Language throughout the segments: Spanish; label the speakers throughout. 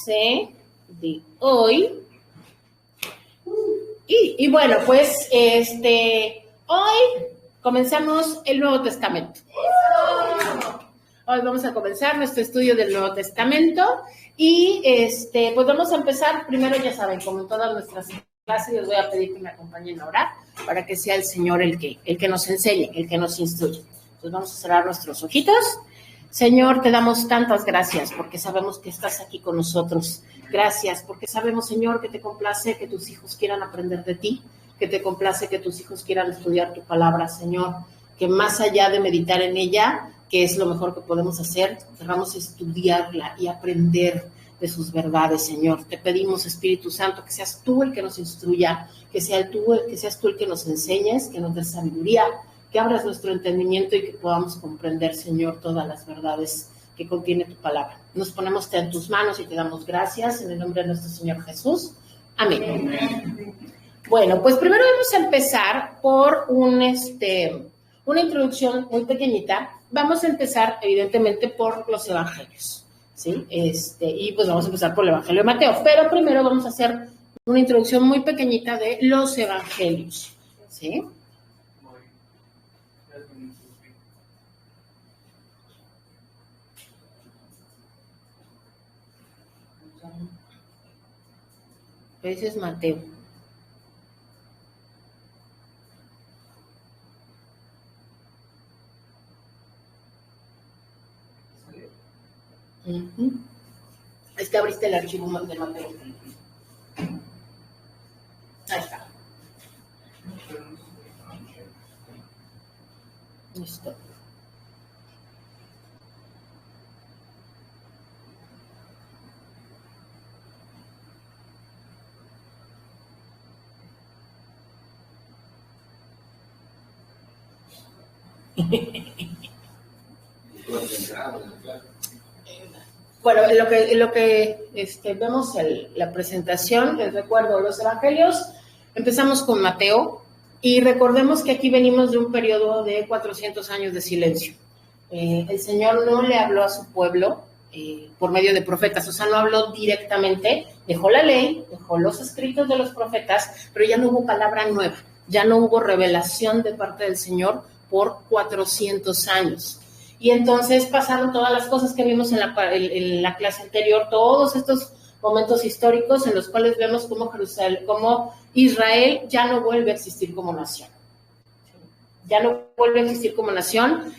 Speaker 1: clase de hoy. Y bueno, pues hoy comenzamos el Nuevo Testamento. Hoy vamos a comenzar nuestro estudio del Nuevo Testamento y pues vamos a empezar. Primero, ya saben, como en todas nuestras clases, les voy a pedir que me acompañen a orar para que sea el Señor el que nos enseñe, el que nos instruye. Entonces vamos a cerrar nuestros ojitos. Señor, te damos tantas gracias porque sabemos que estás aquí con nosotros. Gracias porque sabemos, Señor, que te complace que tus hijos quieran aprender de ti, que te complace que tus hijos quieran estudiar tu palabra, Señor, que más allá de meditar en ella, que es lo mejor que podemos hacer, queramos estudiarla y aprender de sus verdades, Señor. Te pedimos, Espíritu Santo, que seas tú el que nos instruya, que seas tú el que nos enseñes, que nos des sabiduría, que abras nuestro entendimiento y que podamos comprender, Señor, todas las verdades que contiene tu palabra. Nos ponemos en tus manos y te damos gracias en el nombre de nuestro Señor Jesús. Amén. Amén. Bueno, pues primero vamos a empezar por una introducción muy pequeñita. Vamos a empezar, evidentemente, por los evangelios, ¿sí? Y pues vamos a empezar por el Evangelio de Mateo, pero primero vamos a hacer una introducción muy pequeñita de los evangelios, ¿sí? Ese es Mateo. Es que abriste el archivo de Mateo. Ahí está. Listo. Bueno, lo que vemos la presentación, les recuerdo los evangelios, empezamos con Mateo y recordemos que aquí venimos de un periodo de 400 años de silencio. El Señor no le habló a su pueblo por medio de profetas, o sea, no habló directamente, dejó la ley, dejó los escritos de los profetas, pero ya no hubo palabra nueva, ya no hubo revelación de parte del Señor por 400 años. Y entonces pasaron todas las cosas que vimos en la clase anterior, todos estos momentos históricos en los cuales vemos cómo Israel ya no vuelve a existir como nación. Ya no vuelve a existir como nación.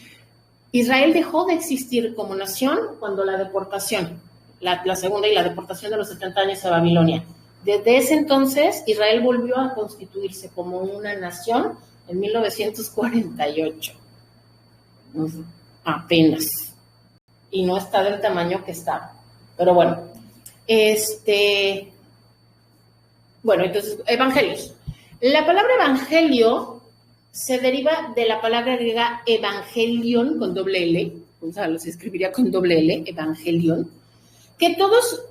Speaker 1: Israel dejó de existir como nación cuando la deportación, la segunda y la deportación de los 70 años a Babilonia. Desde ese entonces, Israel volvió a constituirse como una nación en 1948. Apenas. Y no está del tamaño que está. Pero bueno. Bueno, entonces, evangelios. La palabra evangelio se deriva de la palabra griega evangelion con doble L, o sea, se escribiría con doble L, evangelion, que todos,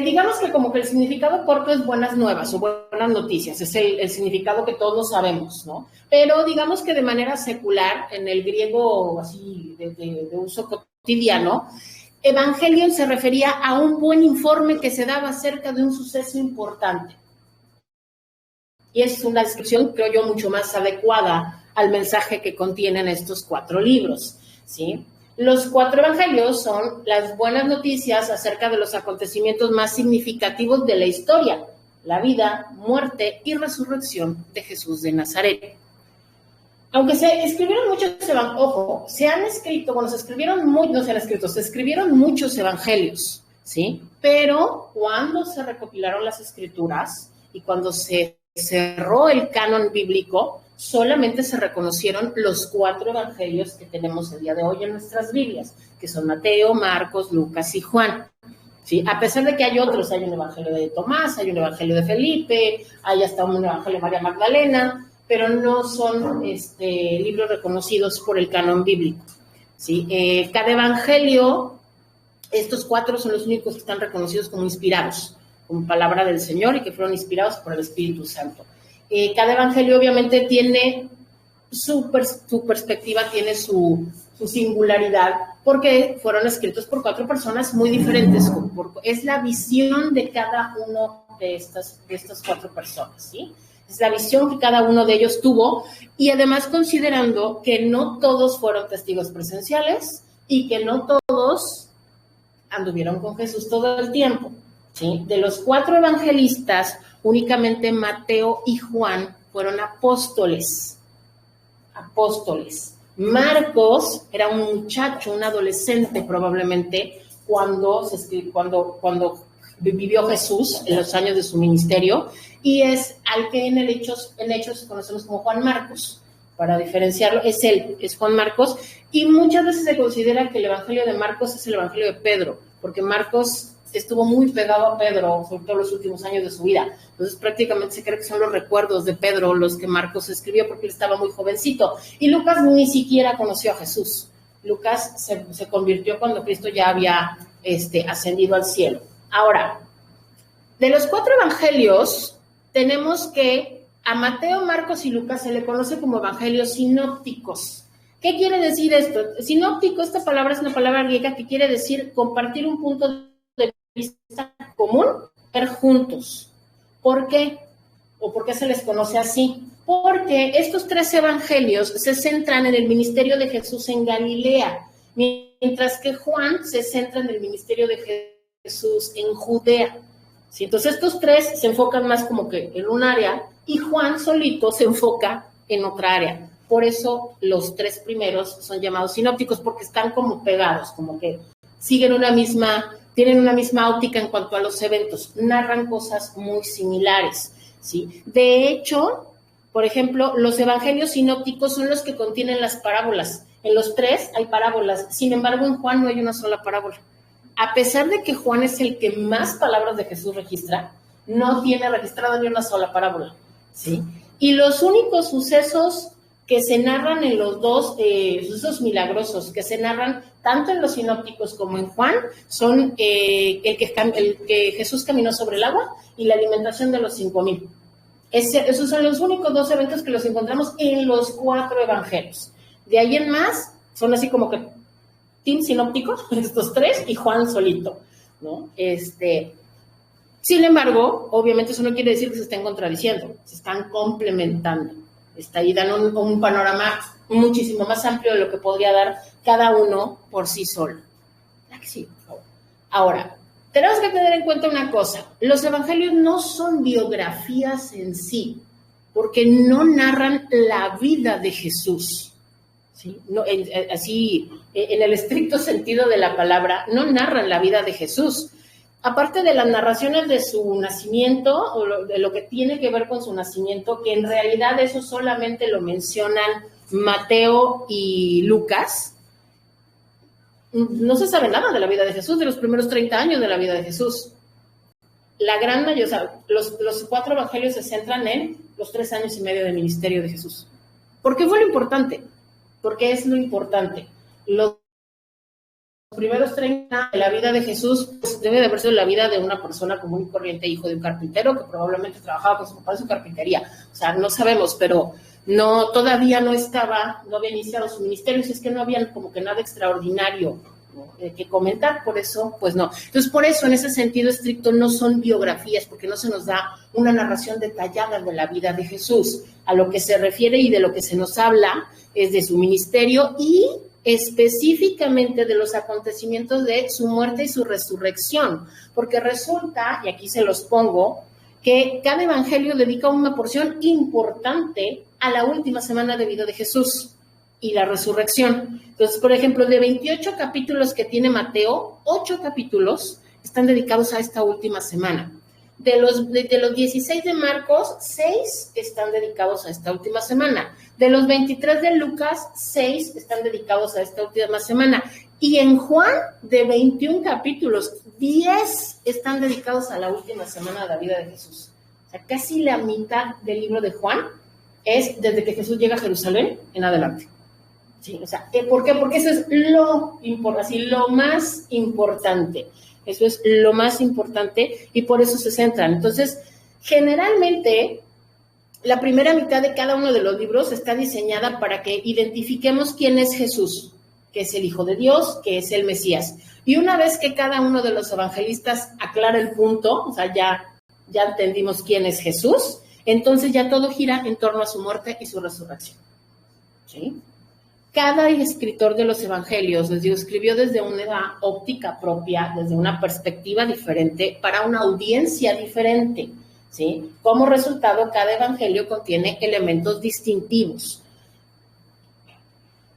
Speaker 1: digamos que como que el significado corto es buenas nuevas o buenas noticias, es el significado que todos sabemos, ¿no? Pero digamos que de manera secular, en el griego así de uso cotidiano, evangelion se refería a un buen informe que se daba acerca de un suceso importante. Y es una descripción, creo yo, mucho más adecuada al mensaje que contienen estos 4 libros, ¿sí? Los 4 evangelios son las buenas noticias acerca de los acontecimientos más significativos de la historia, la vida, muerte y resurrección de Jesús de Nazaret. Aunque se escribieron muchos evangelios, se escribieron muchos evangelios, ¿sí? Pero cuando se recopilaron las escrituras y cuando se cerró el canon bíblico, solamente se reconocieron los 4 evangelios que tenemos el día de hoy en nuestras Biblias, que son Mateo, Marcos, Lucas y Juan. ¿Sí? A pesar de que hay otros, hay un evangelio de Tomás, hay un evangelio de Felipe, hay hasta un evangelio de María Magdalena, pero no son libros reconocidos por el canon bíblico, ¿sí? Cada evangelio, estos 4 son los únicos que están reconocidos como inspirados, como palabra del Señor y que fueron inspirados por el Espíritu Santo. Cada evangelio obviamente tiene su perspectiva, tiene su su singularidad, porque fueron escritos por 4 personas muy diferentes. Es la visión de cada uno de estas 4 personas, ¿sí? Es la visión que cada uno de ellos tuvo, y además considerando que no todos fueron testigos presenciales y que no todos anduvieron con Jesús todo el tiempo, ¿sí? De los 4 evangelistas, únicamente Mateo y Juan fueron apóstoles. Marcos era un muchacho, un adolescente probablemente, cuando vivió Jesús en los años de su ministerio, y es al que en Hechos conocemos como Juan Marcos. Para diferenciarlo, es Juan Marcos, y muchas veces se considera que el evangelio de Marcos es el evangelio de Pedro, porque Marcos estuvo muy pegado a Pedro, sobre todo los últimos años de su vida. Entonces prácticamente se cree que son los recuerdos de Pedro los que Marcos escribió, porque él estaba muy jovencito. Y Lucas ni siquiera conoció a Jesús. Lucas se convirtió cuando Cristo ya había ascendido al cielo. Ahora, de los 4 evangelios, tenemos que a Mateo, Marcos y Lucas se le conoce como evangelios sinópticos. ¿Qué quiere decir esto? Sinóptico, esta palabra es una palabra griega que quiere decir compartir un punto de vista común, ver juntos. ¿Por qué? ¿O por qué se les conoce así? Porque estos 3 evangelios se centran en el ministerio de Jesús en Galilea, mientras que Juan se centra en el ministerio de Jesús en Judea. ¿Sí? Entonces estos 3 se enfocan más como que en un área, y Juan solito se enfoca en otra área. Por eso los 3 primeros son llamados sinópticos, porque están como pegados, como que tienen una misma óptica en cuanto a los eventos, narran cosas muy similares, ¿sí? De hecho, por ejemplo, los evangelios sinópticos son los que contienen las parábolas. En los 3 hay parábolas, sin embargo, en Juan no hay una sola parábola. A pesar de que Juan es el que más palabras de Jesús registra, no tiene registrado ni una sola parábola, ¿sí? Y los únicos sucesos que se narran en los 2, sucesos milagrosos, que se narran tanto en los sinópticos como en Juan, son el que Jesús caminó sobre el agua y la alimentación de los 5,000. Esos son los únicos 2 eventos que los encontramos en los 4 evangelios. De ahí en más, son así como que team sinóptico, estos 3, y Juan solito, ¿no? Sin embargo, obviamente eso no quiere decir que se estén contradiciendo, se están complementando. Ahí dan un panorama muchísimo más amplio de lo que podría dar cada uno por sí solo. Sí, por favor. Ahora, tenemos que tener en cuenta una cosa: los evangelios no son biografías en sí, porque no narran la vida de Jesús, ¿sí? No, así, en el estricto sentido de la palabra, no narran la vida de Jesús. Aparte de las narraciones de su nacimiento, o de lo que tiene que ver con su nacimiento, que en realidad eso solamente lo mencionan Mateo y Lucas, no se sabe nada de la vida de Jesús, de los primeros 30 años de la vida de Jesús. La gran mayoría, o sea, los 4 evangelios se centran en los 3 años y medio de ministerio de Jesús. ¿Por qué fue lo importante? Porque es lo importante. Los primeros 30 de la vida de Jesús, pues, debe de haber sido la vida de una persona común y corriente, hijo de un carpintero que probablemente trabajaba con su papá en su carpintería. O sea, no sabemos, pero todavía no había iniciado su ministerio, si es que no había como que nada extraordinario, ¿no?, que comentar, por eso, pues no. Entonces, por eso, en ese sentido estricto, no son biografías, porque no se nos da una narración detallada de la vida de Jesús. A lo que se refiere y de lo que se nos habla es de su ministerio y específicamente de los acontecimientos de su muerte y su resurrección, porque resulta, y aquí se los pongo, que cada evangelio dedica una porción importante a la última semana de vida de Jesús y la resurrección. Entonces, por ejemplo, de 28 capítulos que tiene Mateo, 8 capítulos están dedicados a esta última semana. De los 16 de Marcos, 6 están dedicados a esta última semana. De los 23 de Lucas, 6 están dedicados a esta última semana. Y en Juan, de 21 capítulos, 10 están dedicados a la última semana de la vida de Jesús. O sea, casi la mitad del libro de Juan es desde que Jesús llega a Jerusalén en adelante. Sí, o sea, ¿por qué? Porque eso es lo más importante. Eso es lo más importante y por eso se centran. Entonces, generalmente, la primera mitad de cada uno de los libros está diseñada para que identifiquemos quién es Jesús. que es el Hijo de Dios, que es el Mesías. Y una vez que cada uno de los evangelistas aclara el punto, o sea, ya entendimos quién es Jesús, entonces ya todo gira en torno a su muerte y su resurrección. ¿Sí? Cada escritor de los evangelios, les digo, escribió desde una óptica propia, desde una perspectiva diferente, para una audiencia diferente, ¿sí? Como resultado, cada evangelio contiene elementos distintivos.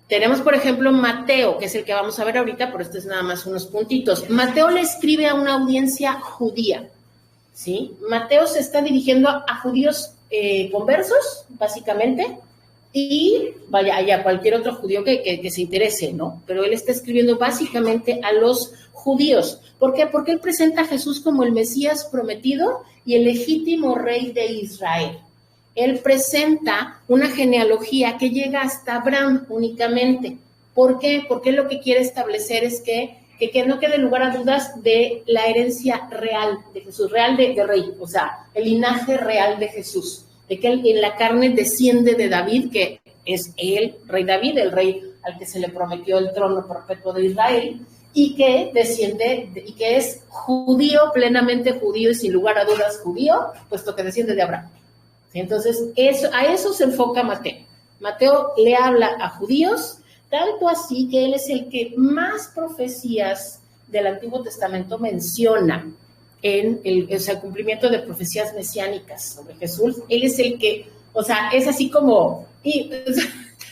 Speaker 1: Tenemos, por ejemplo, Mateo, que es el que vamos a ver ahorita, pero esto es nada más unos puntitos. Mateo le escribe a una audiencia judía, ¿sí? Mateo se está dirigiendo a judíos conversos, básicamente, y vaya, a cualquier otro judío que se interese, ¿no? Pero él está escribiendo básicamente a los judíos. ¿Por qué? Porque él presenta a Jesús como el Mesías prometido y el legítimo rey de Israel. Él presenta una genealogía que llega hasta Abraham únicamente. ¿Por qué? Porque lo que quiere establecer es que no quede lugar a dudas de la herencia real de Jesús, real de rey, o sea, el linaje real de Jesús, de que él en la carne desciende de David, que es el rey David, el rey al que se le prometió el trono perpetuo de Israel, y que desciende, y que es judío, plenamente judío y sin lugar a dudas judío, puesto que desciende de Abraham. ¿Sí? Entonces, a eso se enfoca Mateo. Mateo le habla a judíos, tanto así que él es el que más profecías del Antiguo Testamento menciona en el cumplimiento de profecías mesiánicas sobre Jesús. Él es el que, o sea, es así como,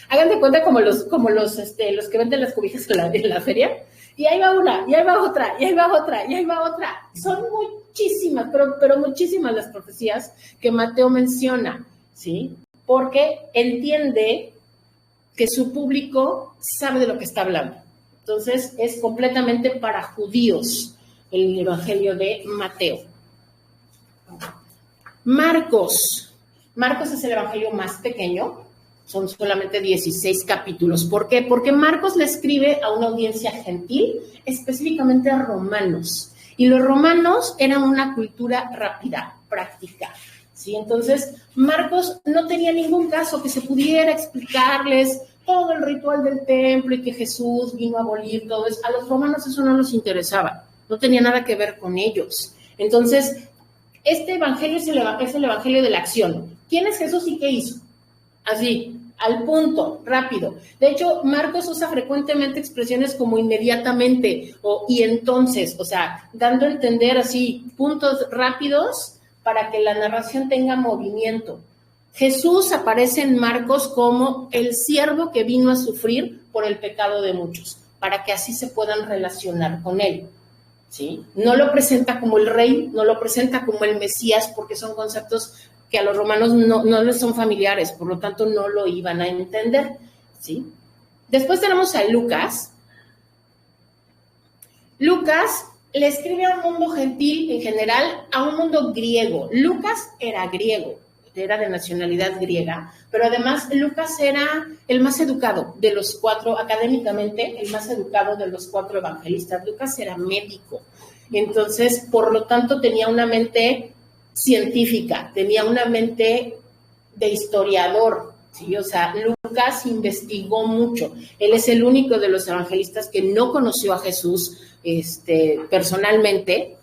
Speaker 1: hagan de cuenta como los que venden las cobijas en la feria, y ahí va una, y ahí va otra, y ahí va otra, y ahí va otra. Son muchísimas, pero muchísimas las profecías que Mateo menciona, ¿sí? Porque entiende que su público sabe de lo que está hablando. Entonces, es completamente para judíos el Evangelio de Mateo. Marcos es el Evangelio más pequeño, son solamente 16 capítulos. ¿Por qué? Porque Marcos le escribe a una audiencia gentil, específicamente a romanos. Y los romanos eran una cultura rápida, práctica, ¿sí? Entonces, Marcos no tenía ningún caso que se pudiera explicarles todo el ritual del templo y que Jesús vino a abolir todo eso. A los romanos eso no les interesaba, no tenía nada que ver con ellos. Entonces, este evangelio es el evangelio de la acción. ¿Quién es Jesús y qué hizo? Así, al punto, rápido. De hecho, Marcos usa frecuentemente expresiones como inmediatamente y entonces, o sea, dando a entender así puntos rápidos para que la narración tenga movimiento. Jesús aparece en Marcos como el siervo que vino a sufrir por el pecado de muchos, para que así se puedan relacionar con él, ¿sí? No lo presenta como el rey, no lo presenta como el Mesías, porque son conceptos que a los romanos no les son familiares, por lo tanto no lo iban a entender, ¿sí? Después tenemos a Lucas. Lucas le escribe a un mundo gentil en general, a un mundo griego. Lucas era griego, era de nacionalidad griega, pero además Lucas era el más educado de los cuatro, académicamente, el más educado de los cuatro evangelistas. Lucas era médico, entonces, por lo tanto, tenía una mente científica, tenía una mente de historiador, ¿sí? O sea, Lucas investigó mucho. Él es el único de los evangelistas que no conoció a Jesús personalmente,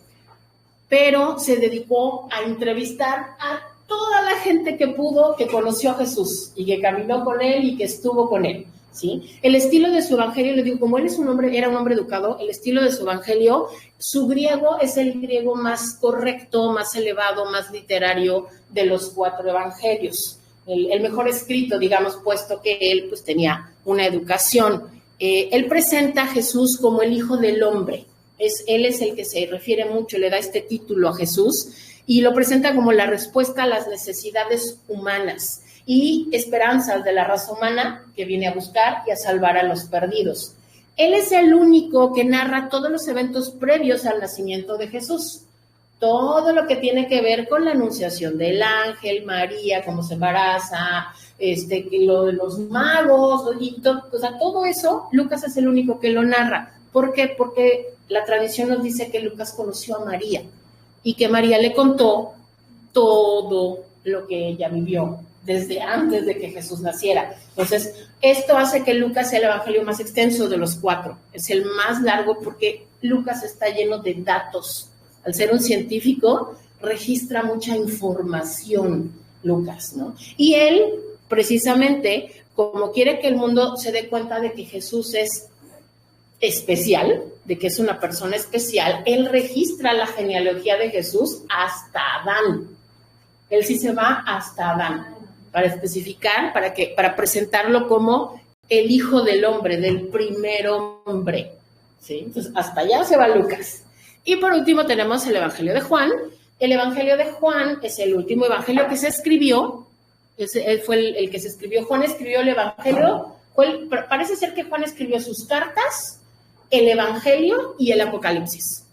Speaker 1: pero se dedicó a entrevistar a toda la gente que pudo, que conoció a Jesús y que caminó con él y que estuvo con él, ¿sí? El estilo de su evangelio, le digo, como él era un hombre educado, el estilo de su evangelio, su griego es el griego más correcto, más elevado, más literario de los cuatro evangelios. El mejor escrito, digamos, puesto que él pues tenía una educación. Él presenta a Jesús como el Hijo del Hombre. Él es el que se refiere mucho, le da este título a Jesús y lo presenta como la respuesta a las necesidades humanas y esperanzas de la raza humana que viene a buscar y a salvar a los perdidos. Él es el único que narra todos los eventos previos al nacimiento de Jesús. Todo lo que tiene que ver con la anunciación del ángel, María, cómo se embaraza, lo de los magos, y todo eso, Lucas es el único que lo narra. ¿Por qué? Porque la tradición nos dice que Lucas conoció a María y que María le contó todo lo que ella vivió desde antes de que Jesús naciera. Entonces, esto hace que Lucas sea el evangelio más extenso de los 4. Es el más largo porque Lucas está lleno de datos. Al ser un científico, registra mucha información, Lucas, ¿no? Y él, precisamente, como quiere que el mundo se dé cuenta de que Jesús es especial, de que es una persona especial, él registra la genealogía de Jesús hasta Adán. Él sí se va hasta Adán, para especificar, para presentarlo como el hijo del hombre, del primer hombre, ¿sí? Entonces, hasta allá se va Lucas. Y por último tenemos el Evangelio de Juan. El Evangelio de Juan es el último evangelio que se escribió. Él fue el que se escribió. Juan escribió el Evangelio. Parece ser que Juan escribió sus cartas, el Evangelio y el Apocalipsis.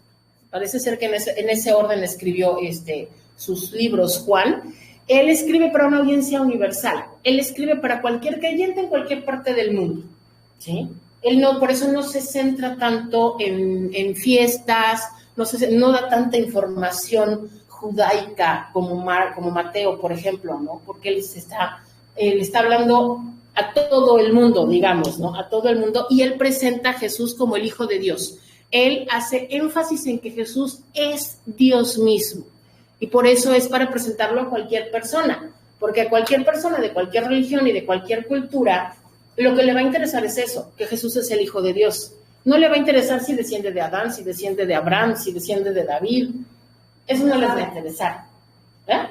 Speaker 1: Parece ser que en ese orden escribió sus libros Juan. Él escribe para una audiencia universal. Él escribe para cualquier creyente en cualquier parte del mundo, ¿sí? Él por eso no se centra tanto en fiestas, no da tanta información judaica como Mateo, por ejemplo, ¿no? Porque él está hablando a todo el mundo, digamos, ¿no? A todo el mundo, y él presenta a Jesús como el Hijo de Dios. Él hace énfasis en que Jesús es Dios mismo, y por eso es para presentarlo a cualquier persona, porque a cualquier persona de cualquier religión y de cualquier cultura, lo que le va a interesar es eso, que Jesús es el Hijo de Dios. No le va a interesar si desciende de Adán, si desciende de Abraham, si desciende de David. Eso no les va a interesar. ¿Eh?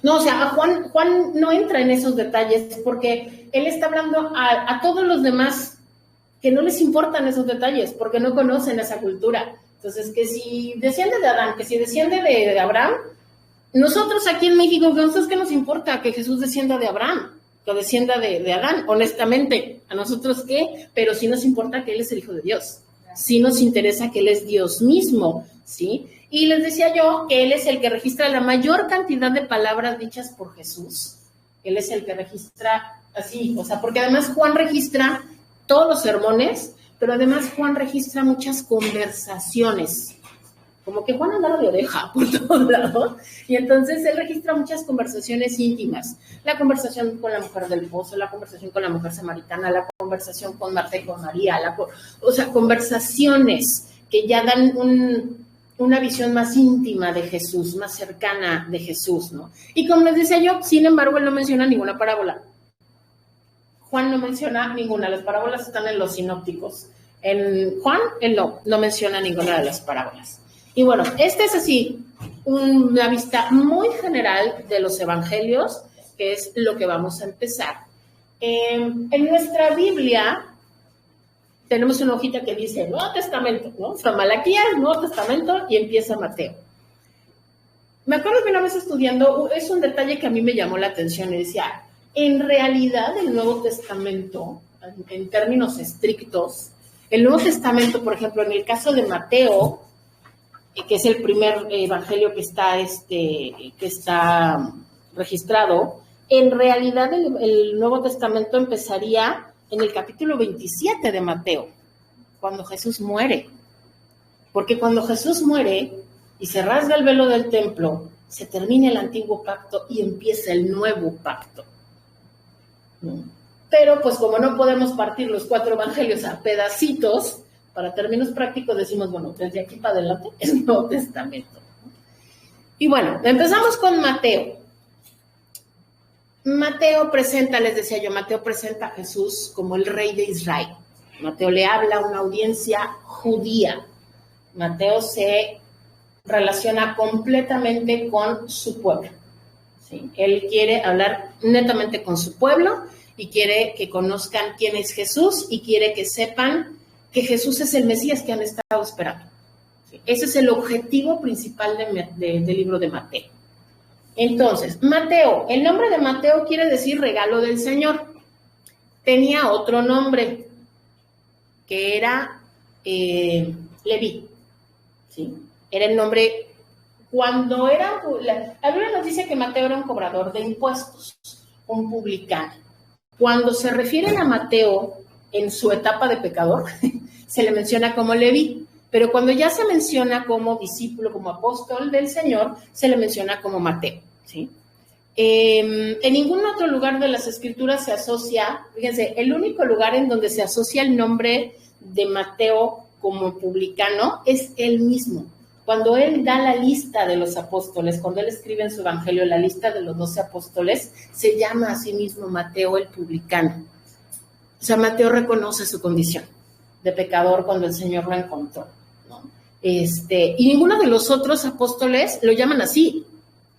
Speaker 1: No, o sea, Juan no entra en esos detalles porque él está hablando a todos los demás que no les importan esos detalles porque no conocen esa cultura. Entonces, que si desciende de Adán, que si desciende de Abraham, nosotros aquí en México, ¿qué nos importa que Jesús descienda de Abraham? Que descienda de Adán, honestamente, ¿a nosotros qué? Pero sí nos importa que Él es el Hijo de Dios, sí nos interesa que Él es Dios mismo, ¿sí? Y les decía yo que Él es el que registra la mayor cantidad de palabras dichas por Jesús, Él es el que registra así, o sea, porque además Juan registra todos los sermones, pero además Juan registra muchas conversaciones, como que Juan andaba de oreja por todos lados, y entonces él registra muchas conversaciones íntimas, la conversación con la mujer del pozo, la conversación con la mujer samaritana, la conversación con Marta y con María, o sea, conversaciones que ya dan una visión más íntima de Jesús, más cercana de Jesús, ¿no? Y como les decía yo, sin embargo, él no menciona ninguna parábola. Juan no menciona ninguna, las parábolas están en los sinópticos. En Juan, él no menciona ninguna de las parábolas. Y bueno, esta es así una vista muy general de los evangelios, que es lo que vamos a empezar. En nuestra Biblia tenemos una hojita que dice Nuevo Testamento, ¿no? Fra Malaquías, Nuevo Testamento, y empieza Mateo. Me acuerdo que una vez estudiando, es un detalle que a mí me llamó la atención, y decía, en realidad el Nuevo Testamento, en términos estrictos, el Nuevo Testamento, por ejemplo, en el caso de Mateo, que es el primer evangelio que está registrado, en realidad el Nuevo Testamento empezaría en el capítulo 27 de Mateo, cuando Jesús muere. Porque cuando Jesús muere y se rasga el velo del templo, se termina el antiguo pacto y empieza el nuevo pacto. Pero pues como no podemos partir los 4 evangelios a pedacitos, para términos prácticos decimos, bueno, desde aquí para adelante es el Nuevo Testamento. Y bueno, empezamos con Mateo. Mateo presenta a Jesús como el rey de Israel. Mateo le habla a una audiencia judía. Mateo se relaciona completamente con su pueblo. ¿Sí? Él quiere hablar netamente con su pueblo y quiere que conozcan quién es Jesús y quiere que sepan que Jesús es el Mesías que han estado esperando. ¿Sí? Ese es el objetivo principal del libro de Mateo. Entonces, Mateo, el nombre de Mateo quiere decir regalo del Señor. Tenía otro nombre, que era Leví. ¿Sí? Era el nombre, cuando era, la Biblia nos dice que Mateo era un cobrador de impuestos, un publicano. Cuando se refieren a Mateo en su etapa de pecador, se le menciona como Leví, pero cuando ya se menciona como discípulo, como apóstol del Señor, se le menciona como Mateo, ¿sí? En ningún otro lugar de las escrituras se asocia, fíjense, el único lugar en donde se asocia el nombre de Mateo como publicano es él mismo. Cuando él da la lista de los apóstoles, cuando él escribe en su evangelio la lista de los 12 apóstoles, se llama a sí mismo Mateo el publicano. O sea, Mateo reconoce su condición de pecador cuando el Señor lo encontró, ¿no? Y ninguno de los otros apóstoles lo llaman así.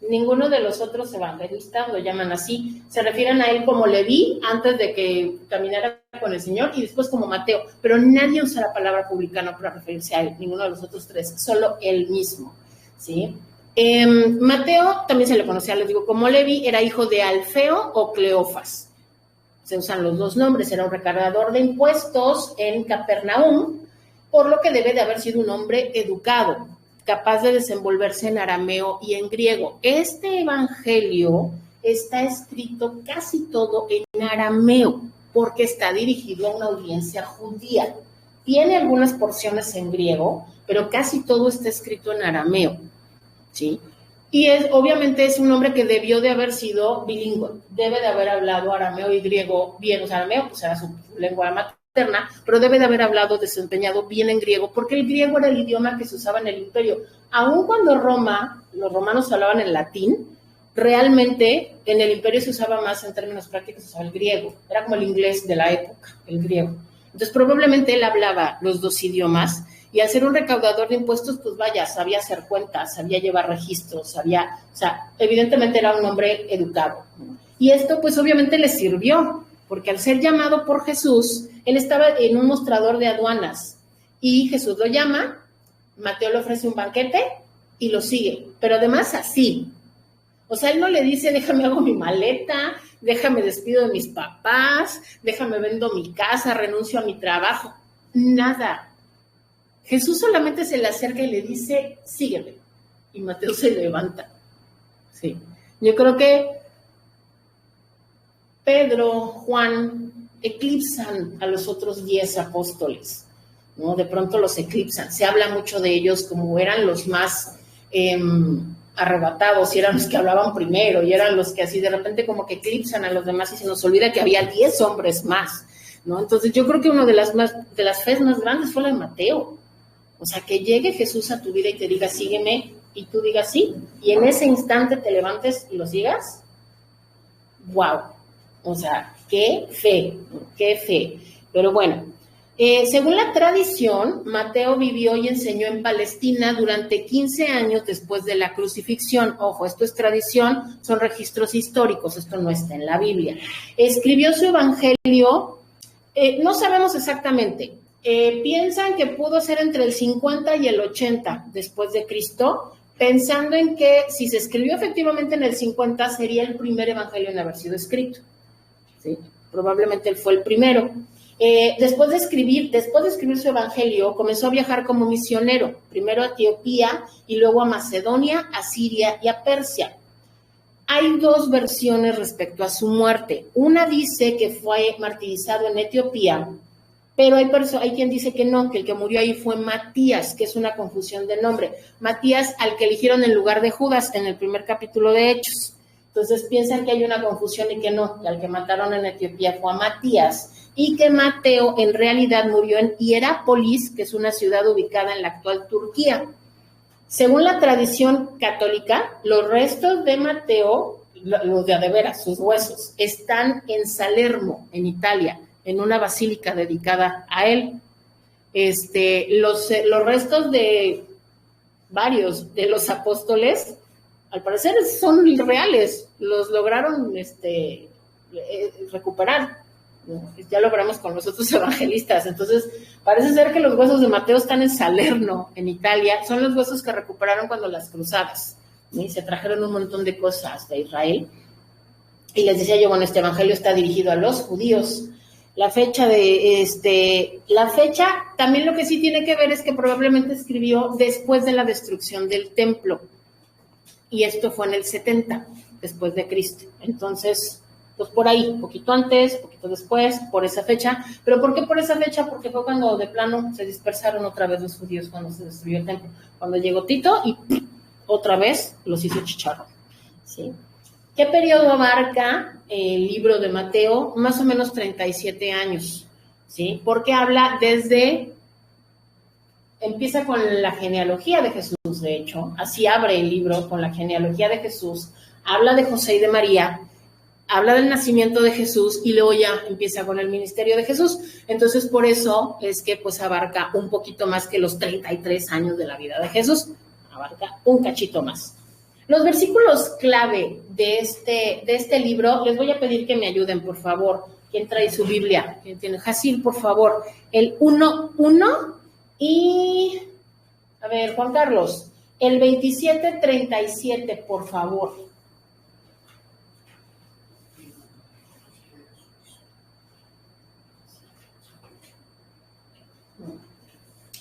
Speaker 1: Ninguno de los otros evangelistas lo llaman así. Se refieren a él como Leví antes de que caminara con el Señor y después como Mateo. Pero nadie usa la palabra publicano para referirse a él, ninguno de los otros tres, solo él mismo, ¿sí? Mateo también se le conocía, les digo, como Leví, era hijo de Alfeo o Cleofas. Se usan los dos nombres, era un recaudador de impuestos en Capernaum, por lo que debe de haber sido un hombre educado, capaz de desenvolverse en arameo y en griego. Este evangelio está escrito casi todo en arameo, porque está dirigido a una audiencia judía. Tiene algunas porciones en griego, pero casi todo está escrito en arameo, ¿sí? Y obviamente es un hombre que debió de haber sido bilingüe, debe de haber hablado arameo y griego bien, o sea, arameo pues era su lengua materna, pero debe de haber hablado, desempeñado bien en griego, porque el griego era el idioma que se usaba en el imperio. Aun cuando los romanos hablaban en latín, realmente en el imperio se usaba más, en términos prácticos, se usaba el griego, era como el inglés de la época, el griego. Entonces probablemente él hablaba los dos idiomas, y al ser un recaudador de impuestos, pues vaya, sabía hacer cuentas, sabía llevar registros, o sea, evidentemente era un hombre educado. Y esto pues obviamente le sirvió, porque al ser llamado por Jesús, él estaba en un mostrador de aduanas, y Jesús lo llama, Mateo le ofrece un banquete, y lo sigue, pero además así. O sea, él no le dice, déjame hago mi maleta, déjame despido de mis papás, déjame vendo mi casa, renuncio a mi trabajo, nada. Jesús solamente se le acerca y le dice, sígueme. Y Mateo se levanta. Sí. Yo creo que Pedro, Juan, eclipsan a los otros 10 apóstoles, ¿no? De pronto los eclipsan. Se habla mucho de ellos como eran los más arrebatados, y eran los que hablaban primero, y eran los que así de repente como que eclipsan a los demás y se nos olvida que había 10 hombres más, ¿no? Entonces yo creo que una de las fes más grandes fue la de Mateo. O sea, que llegue Jesús a tu vida y te diga, sígueme, y tú digas sí, y en ese instante te levantes y lo sigas. ¡Wow! O sea, qué fe, qué fe. Pero bueno, según la tradición, Mateo vivió y enseñó en Palestina durante 15 años después de la crucifixión. Ojo, esto es tradición, son registros históricos, esto no está en la Biblia. Escribió su evangelio, no sabemos exactamente. Piensan que pudo ser entre el 50 y el 80 después de Cristo, pensando en que si se escribió efectivamente en el 50 sería el primer evangelio en haber sido escrito, ¿sí? Probablemente él fue el primero. Después de escribir su evangelio, comenzó a viajar como misionero, primero a Etiopía y luego a Macedonia, a Siria y a Persia. Hay dos versiones respecto a su muerte. Una dice que fue martirizado en Etiopía, pero hay quien dice que no, que el que murió ahí fue Matías, que es una confusión de nombre. Matías, al que eligieron en lugar de Judas en el primer capítulo de Hechos. Entonces piensan que hay una confusión y que no, que al que mataron en Etiopía fue a Matías, y que Mateo en realidad murió en Hierápolis, que es una ciudad ubicada en la actual Turquía. Según la tradición católica, los restos de Mateo, los de veras, sus huesos, están en Salerno, en Italia, en una basílica dedicada a él. Los restos de varios de los apóstoles, al parecer son reales, los lograron recuperar. Ya lo veremos con los otros evangelistas. Entonces, parece ser que los huesos de Mateo están en Salerno, en Italia. Son los huesos que recuperaron cuando las cruzadas, ¿sí? Se trajeron un montón de cosas de Israel. Y les decía yo, bueno, este evangelio está dirigido a los judíos. La fecha también lo que sí tiene que ver es que probablemente escribió después de la destrucción del templo. Y esto fue en el 70, después de Cristo. Entonces, pues por ahí, poquito antes, poquito después, por esa fecha. ¿Pero por qué por esa fecha? Porque fue cuando de plano se dispersaron otra vez los judíos, cuando se destruyó el templo. Cuando llegó Tito y otra vez los hizo chicharrón, ¿sí? ¿Qué periodo abarca el libro de Mateo? Más o menos 37 años, ¿sí? Porque empieza con la genealogía de Jesús, de hecho, así abre el libro con la genealogía de Jesús, habla de José y de María, habla del nacimiento de Jesús y luego ya empieza con el ministerio de Jesús. Entonces, por eso es que pues abarca un poquito más que los 33 años de la vida de Jesús, abarca un cachito más. Los versículos clave de este libro, les voy a pedir que me ayuden, por favor. ¿Quién trae su Biblia? ¿Quién tiene? Jacil, por favor. El 1:1 y, a ver, Juan Carlos, el 27:37, por favor.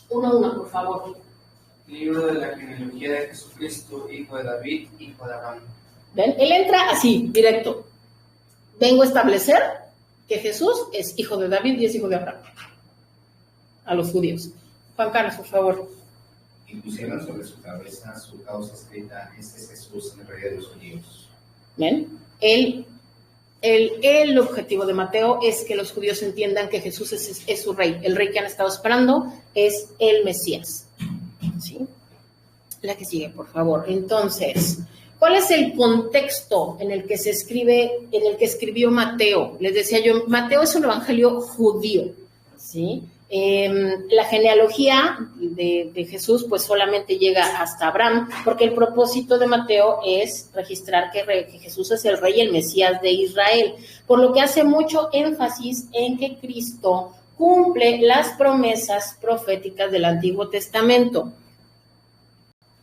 Speaker 1: 1:1, por favor.
Speaker 2: Libro de la genealogía de Jesucristo, hijo de David, hijo de Abraham.
Speaker 1: ¿Ven? Él entra así, directo. Vengo a establecer que Jesús es hijo de David y es hijo de Abraham. A los judíos. Juan Carlos, por favor.
Speaker 3: Y pusieron sobre su cabeza su causa escrita: este es Jesús, el rey de los judíos.
Speaker 1: ¿Ven? El objetivo de Mateo es que los judíos entiendan que Jesús es su rey. El rey que han estado esperando es el Mesías. ¿Sí? La que sigue, por favor. Entonces, ¿cuál es el contexto en el que escribió Mateo? Les decía yo, Mateo es un evangelio judío, ¿sí? La genealogía de Jesús pues solamente llega hasta Abraham, porque el propósito de Mateo es registrar que Jesús es el rey y el Mesías de Israel, por lo que hace mucho énfasis en que Cristo cumple las promesas proféticas del Antiguo Testamento.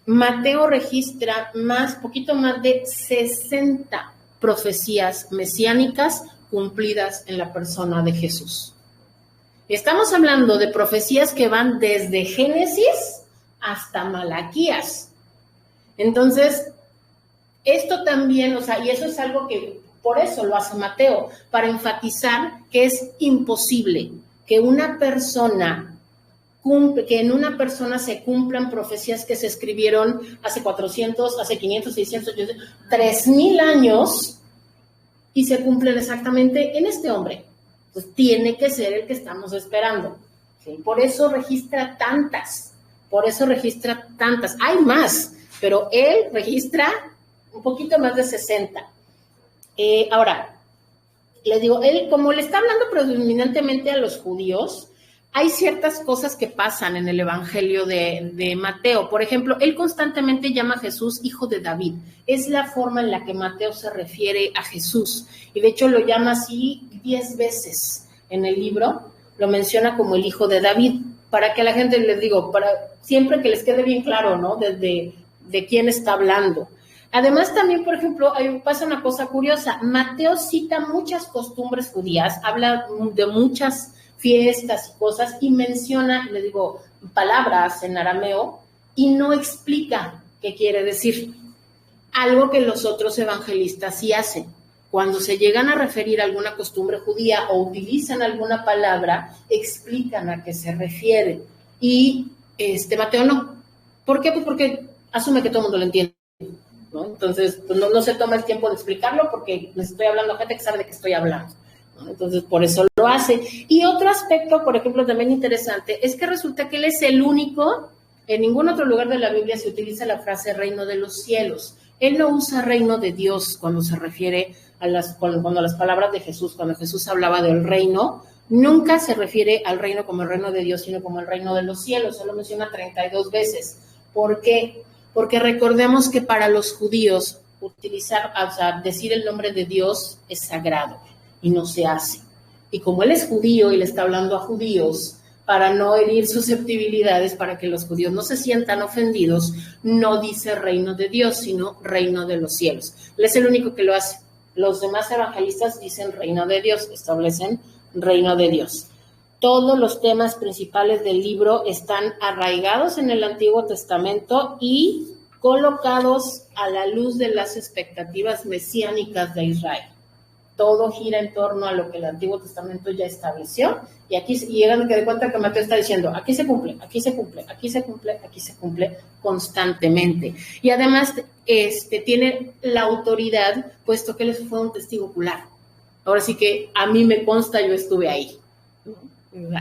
Speaker 1: Mateo registra poquito más de 60 profecías mesiánicas cumplidas en la persona de Jesús. Estamos hablando de profecías que van desde Génesis hasta Malaquías. Entonces, esto también, y eso es algo que por eso lo hace Mateo, para enfatizar que es imposible que en una persona se cumplan profecías que se escribieron hace 400, hace 500, 600, 3,000 años y se cumplen exactamente en este hombre. Pues tiene que ser el que estamos esperando. ¿Sí? Por eso registra tantas. Hay más, pero él registra un poquito más de 60. Ahora, les digo, él como le está hablando predominantemente a los judíos, hay ciertas cosas que pasan en el Evangelio de Mateo. Por ejemplo, él constantemente llama a Jesús hijo de David. Es la forma en la que Mateo se refiere a Jesús. Y de hecho lo llama así 10 veces en el libro. Lo menciona como el hijo de David. Para que la gente, les digo, siempre que les quede bien claro, ¿no? De quién está hablando. Además, también, por ejemplo, pasa una cosa curiosa. Mateo cita muchas costumbres judías, habla de muchas fiestas y cosas, y menciona, les digo, palabras en arameo, y no explica qué quiere decir. Algo que los otros evangelistas sí hacen. Cuando se llegan a referir a alguna costumbre judía o utilizan alguna palabra, explican a qué se refiere. Y Mateo no. ¿Por qué? Pues porque asume que todo el mundo lo entiende, ¿no? Entonces, pues no se toma el tiempo de explicarlo porque les estoy hablando a gente que sabe de qué estoy hablando, ¿no? Entonces, por eso lo hace. Y otro aspecto, por ejemplo, también interesante, es que resulta que él es el único, en ningún otro lugar de la Biblia se utiliza la frase reino de los cielos. Él no usa reino de Dios cuando se refiere cuando las palabras de Jesús, cuando Jesús hablaba del reino, nunca se refiere al reino como el reino de Dios, sino como el reino de los cielos. Él lo menciona 32 veces. ¿Por qué? Porque recordemos que para los judíos decir el nombre de Dios es sagrado y no se hace. Y como él es judío y le está hablando a judíos, para no herir susceptibilidades, para que los judíos no se sientan ofendidos, no dice reino de Dios, sino reino de los cielos. Él es el único que lo hace. Los demás evangelistas dicen reino de Dios, establecen reino de Dios. Todos los temas principales del libro están arraigados en el Antiguo Testamento y colocados a la luz de las expectativas mesiánicas de Israel. todo gira en torno a lo que el Antiguo Testamento ya estableció, y llegan a de cuenta que Mateo está diciendo, aquí se cumple, aquí se cumple, aquí se cumple, aquí se cumple constantemente. Y además tiene la autoridad, puesto que él fue un testigo ocular. Ahora sí que a mí me consta, yo estuve ahí.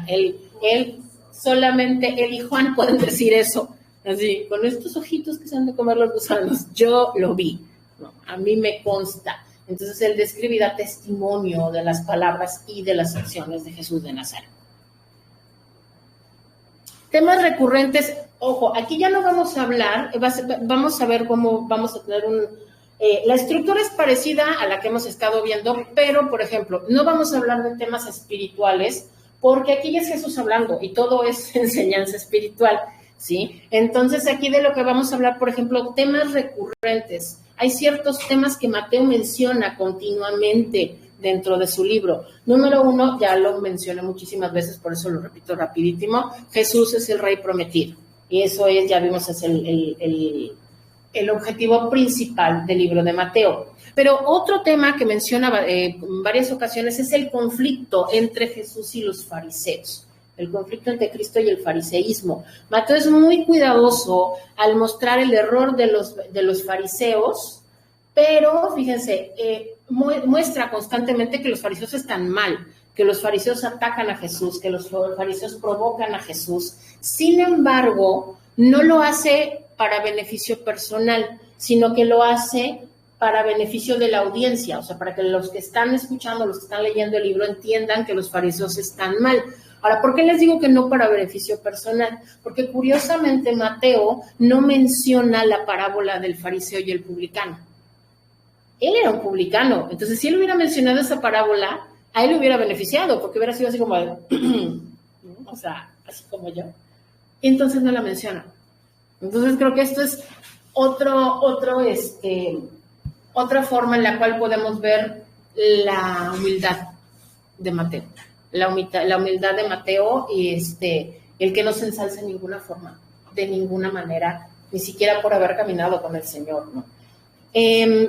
Speaker 1: Él solamente él y Juan pueden decir eso, así, con estos ojitos que se han de comer los gusanos, yo lo vi, ¿no? A mí me consta. Entonces él describe y da testimonio de las palabras y de las acciones de Jesús de Nazaret. Temas recurrentes, ojo, aquí ya no vamos a hablar, vamos a ver cómo vamos a tener la estructura es parecida a la que hemos estado viendo, pero, por ejemplo, no vamos a hablar de temas espirituales, porque aquí ya es Jesús hablando y todo es enseñanza espiritual, ¿sí? Entonces, aquí de lo que vamos a hablar, por ejemplo, temas recurrentes. Hay ciertos temas que Mateo menciona continuamente dentro de su libro. Número 1, ya lo mencioné muchísimas veces, por eso lo repito rapidísimo, Jesús es el Rey prometido. Y eso es, ya vimos, es el objetivo principal del libro de Mateo. Pero otro tema que menciona en varias ocasiones es el conflicto entre Jesús y los fariseos, el conflicto entre Cristo y el fariseísmo. Mateo es muy cuidadoso al mostrar el error de los fariseos, pero fíjense, muestra constantemente que los fariseos están mal, que los fariseos atacan a Jesús, que los fariseos provocan a Jesús. Sin embargo, no lo hace para beneficio personal, sino que lo hace para beneficio de la audiencia, o sea, para que los que están escuchando, los que están leyendo el libro entiendan que los fariseos están mal. Ahora, ¿por qué les digo que no para beneficio personal? Porque curiosamente Mateo no menciona la parábola del fariseo y el publicano. Él era un publicano, entonces si él hubiera mencionado esa parábola, a él le hubiera beneficiado, porque hubiera sido así como, o sea, así como yo. Y entonces no la menciona. Entonces creo que esto es otra forma en la cual podemos ver la humildad de Mateo. La humildad de Mateo y el que no se ensalza en ninguna forma, de ninguna manera, ni siquiera por haber caminado con el Señor, ¿no?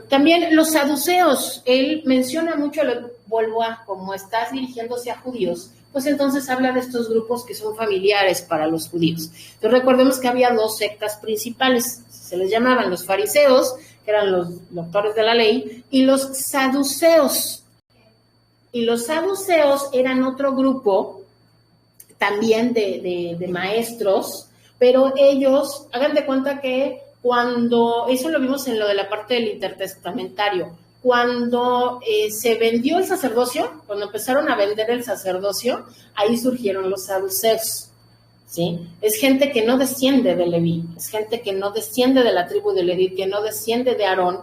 Speaker 1: También los saduceos, él menciona mucho, vuelvo a, como estás dirigiéndose a judíos, pues entonces habla de estos grupos que son familiares para los judíos. Entonces recordemos que había dos sectas principales, se les llamaban los fariseos, que eran los doctores de la ley, y los saduceos. Y los saduceos eran otro grupo también de maestros, pero ellos, hagan de cuenta que eso lo vimos en lo de la parte del intertestamentario, cuando se vendió el sacerdocio, cuando empezaron a vender el sacerdocio, ahí surgieron los saduceos, ¿sí? Es gente que no desciende de Leví, es gente que no desciende de la tribu de Leví, que no desciende de Aarón.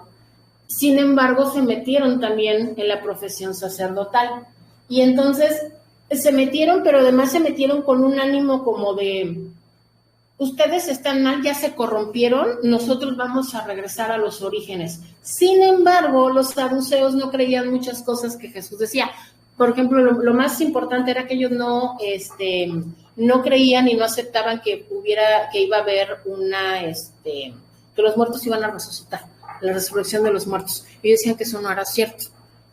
Speaker 1: Sin embargo, se metieron también en la profesión sacerdotal. Y entonces se metieron, pero además se metieron con un ánimo como de, ustedes están mal, ya se corrompieron, nosotros vamos a regresar a los orígenes. Sin embargo, los saduceos no creían muchas cosas que Jesús decía. Por ejemplo, lo más importante era que ellos no creían y no aceptaban que iba a haber que los muertos iban a resucitar, la resurrección de los muertos. Ellos decían que eso no era cierto,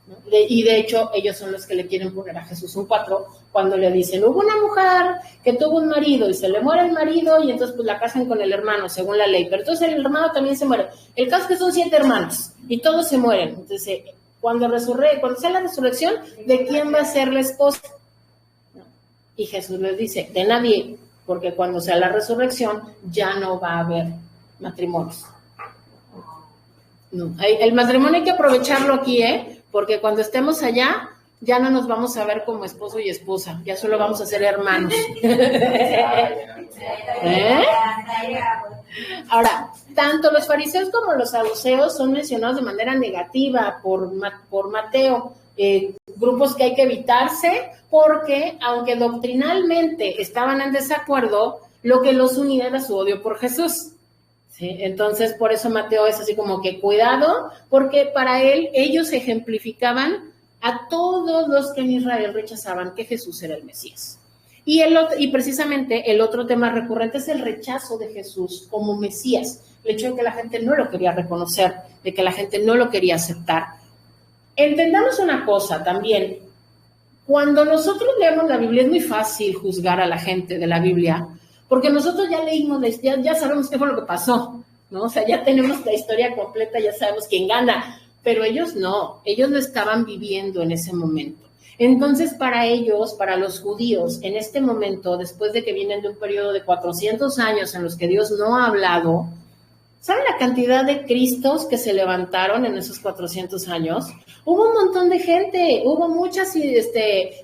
Speaker 1: ¿no? Y de hecho, ellos son los que le quieren poner a Jesús un 4 cuando le dicen, hubo una mujer que tuvo un marido y se le muere el marido y entonces pues la casan con el hermano, según la ley. Pero entonces el hermano también se muere. El caso es que son 7 hermanos y todos se mueren. Entonces, cuando sea la resurrección, ¿de quién va a ser la esposa? ¿No? Y Jesús les dice, de nadie, porque cuando sea la resurrección ya no va a haber matrimonios. No, el matrimonio hay que aprovecharlo aquí, porque cuando estemos allá ya no nos vamos a ver como esposo y esposa, ya solo vamos a ser hermanos. Ahora, tanto los fariseos como los saduceos son mencionados de manera negativa por Mateo, grupos que hay que evitarse porque, aunque doctrinalmente estaban en desacuerdo, lo que los unía era su odio por Jesús. ¿Sí? Entonces, por eso Mateo es así como que cuidado, porque para él, ellos ejemplificaban a todos los que en Israel rechazaban que Jesús era el Mesías. Y precisamente el otro tema recurrente es el rechazo de Jesús como Mesías, el hecho de que la gente no lo quería reconocer, de que la gente no lo quería aceptar. Entendamos una cosa también. Cuando nosotros leemos la Biblia es muy fácil juzgar a la gente de la Biblia, porque nosotros ya leímos, ya sabemos qué fue lo que pasó, ¿no? O sea, ya tenemos la historia completa, ya sabemos quién gana, pero ellos no, ellos lo estaban viviendo en ese momento. Entonces, para ellos, para los judíos, en este momento, después de que vienen de un periodo de 400 años en los que Dios no ha hablado, ¿saben la cantidad de Cristos que se levantaron en esos 400 años? Hubo un montón de gente, hubo muchas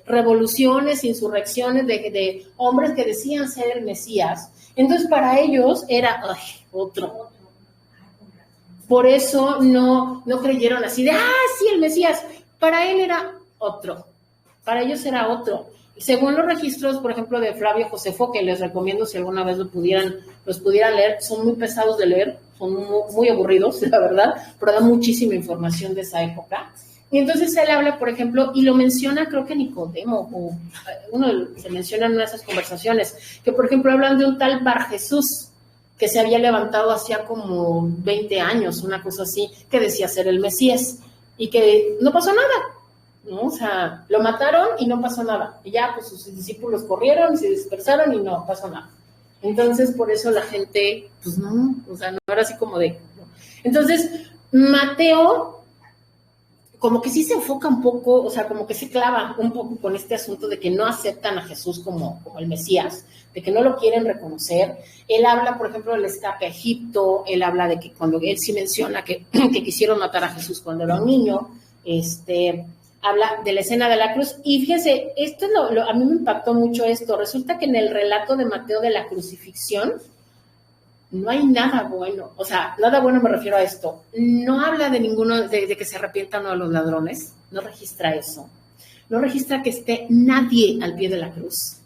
Speaker 1: revoluciones, insurrecciones de hombres que decían ser el Mesías. Entonces, para ellos era otro. Por eso no creyeron así de, sí, el Mesías. Para él era otro. Para ellos era otro. Según los registros, por ejemplo, de Flavio Josefo, que les recomiendo si alguna vez los pudieran leer, son muy pesados de leer, son muy aburridos, la verdad, pero da muchísima información de esa época. Y entonces él habla, por ejemplo, y lo menciona, creo que Nicodemo, se menciona en una de esas conversaciones, que por ejemplo hablan de un tal Bar Jesús, que se había levantado hacía como 20 años, una cosa así, que decía ser el Mesías, y que no pasó nada. ¿No? O sea, lo mataron y no pasó nada. Y ya, pues, sus discípulos corrieron, se dispersaron y no pasó nada. Entonces, por eso la gente, pues, no, o sea, no era así como de... ¿no? Entonces, Mateo, como que sí se enfoca un poco, o sea, como que se clava un poco con este asunto de que no aceptan a Jesús como el Mesías, de que no lo quieren reconocer. Él habla, por ejemplo, del escape a Egipto, él habla de que cuando él sí menciona que quisieron matar a Jesús cuando era un niño, habla de la escena de la cruz, y fíjense, esto es a mí me impactó mucho esto. Resulta que en el relato de Mateo de la crucifixión no hay nada bueno, o sea, nada bueno me refiero a esto, no habla de ninguno, de que se arrepientan uno de los ladrones, no registra eso, no registra que esté nadie al pie de la cruz,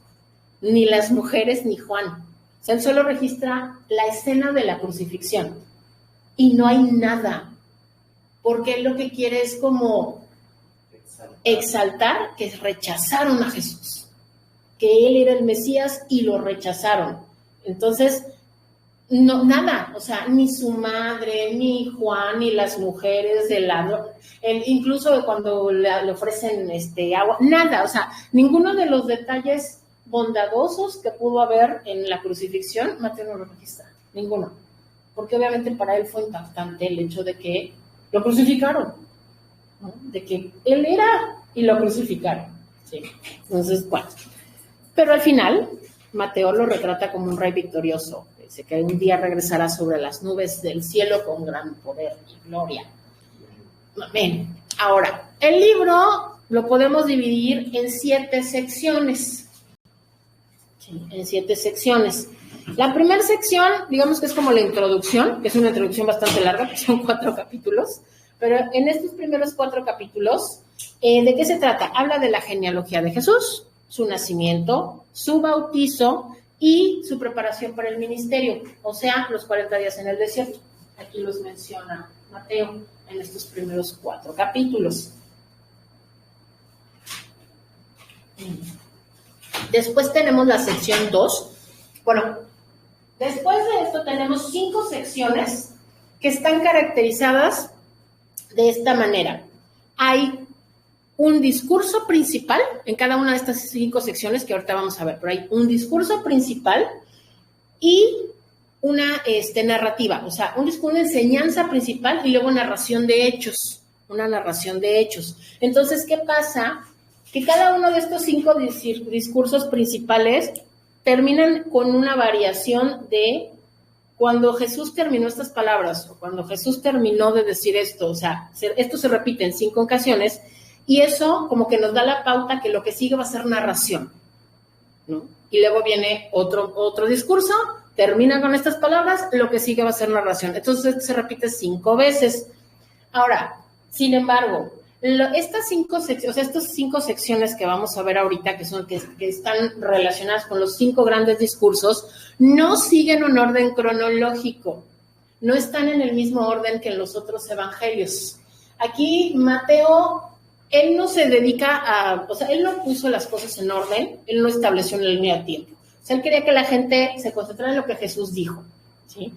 Speaker 1: ni las mujeres ni Juan, o sea, él solo registra la escena de la crucifixión, y no hay nada, porque él lo que quiere es como exaltar que rechazaron a Jesús, que él era el Mesías y lo rechazaron. Entonces, no, nada, o sea, ni su madre, ni Juan, ni las mujeres del lado, incluso cuando le ofrecen agua, nada, o sea, ninguno de los detalles bondadosos que pudo haber en la crucifixión, Mateo no lo registra, ninguno, porque obviamente para él fue impactante el hecho de que lo crucificaron, ¿no? De que él era y lo crucificaron, ¿sí? Entonces, bueno, pero al final Mateo lo retrata como un rey victorioso, dice que un día regresará sobre las nubes del cielo con gran poder y gloria. Amén. Ahora, el libro lo podemos dividir en 7 secciones. Sí, en 7 secciones. La primera sección, digamos que es como la introducción, que es una introducción bastante larga, que son 4 capítulos, pero en estos primeros 4 capítulos, ¿de qué se trata? Habla de la genealogía de Jesús, su nacimiento, su bautizo y su preparación para el ministerio, o sea, los 40 días en el desierto. Aquí los menciona Mateo en estos primeros 4 capítulos. Después tenemos la sección 2. Bueno, después de esto tenemos 5 secciones que están caracterizadas de esta manera. Hay un discurso principal en cada una de estas 5 secciones que ahorita vamos a ver, pero hay un discurso principal y una narrativa, o sea, una enseñanza principal y luego narración de hechos, una narración de hechos. Entonces, ¿qué pasa? Que cada uno de estos 5 discursos principales terminan con una variación de cuando Jesús terminó estas palabras o cuando Jesús terminó de decir esto, o sea, esto se repite en 5 ocasiones y eso como que nos da la pauta que lo que sigue va a ser narración, ¿no? Y luego viene otro discurso, termina con estas palabras, lo que sigue va a ser narración. Entonces se repite 5 veces. Ahora, sin embargo, estas 5 secciones, o sea, estas 5 secciones que vamos a ver ahorita, que están relacionadas con los 5 grandes discursos, no siguen un orden cronológico, no están en el mismo orden que en los otros evangelios. Aquí Mateo, él no se dedica o sea, él no puso las cosas en orden, él no estableció una línea de tiempo. O sea, él quería que la gente se concentrara en lo que Jesús dijo, ¿sí?